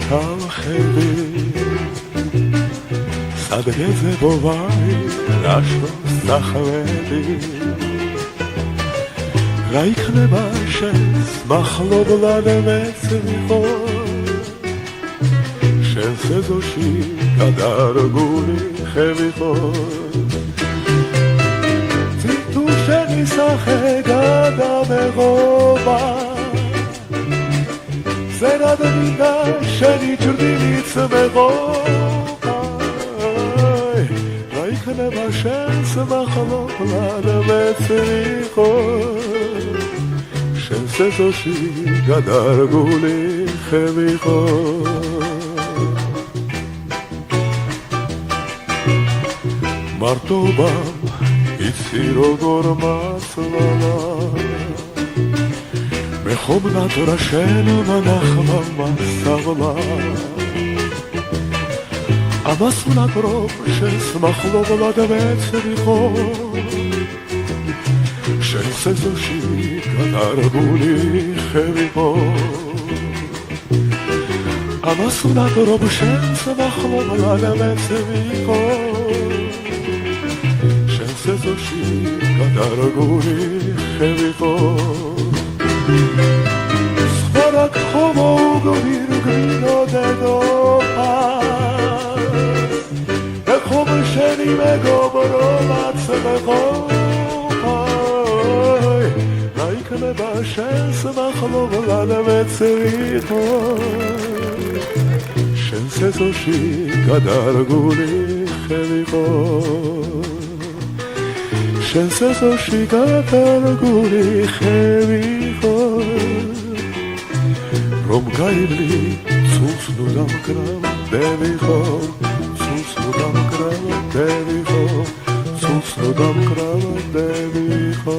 ჩავხედი სადღეზე ბოვარი რაშოს სახვედი რა იქნება შენს მახლობლად მეც ვიყო შენს ეზოში გადარგული ხევი ხო თუ შენი სახე გადამეღობა ზერად მინდა შენი ჭრდილიც მეღობა რა იქნება შენს მახლობლად მეც ვიყო შენს ეზოში გადარგული ხევი ხო მარტობამ იცი როგორ მასვლა მე ხომ ნატრა შენ მანახმა მასავლა ამას ვნაკრობ შენს მახლობლად მეც ვიყო შენს ეზოში გადარგული ხევი ხო ამას ვნაკრობ შენს მახლობლად მეც ვიყო შენს ეზოში გადარგული ხევი ხო სხვა რა გხომო უგვირგვინო დედოფალს მე ხომ შენი მეგობრობაც მეღობა რა იქნება შენს მახლობლად მეც ვიყო შენს ეზოში გადარგული ხევი ხო შენს ეზოში გადარგული ხევი ხო რომ გაივლი ცუს ნუ დამკრავდები ხო ცუს ნუ დამკრავდები ხო ცუს ნუ დამკრავდები ხო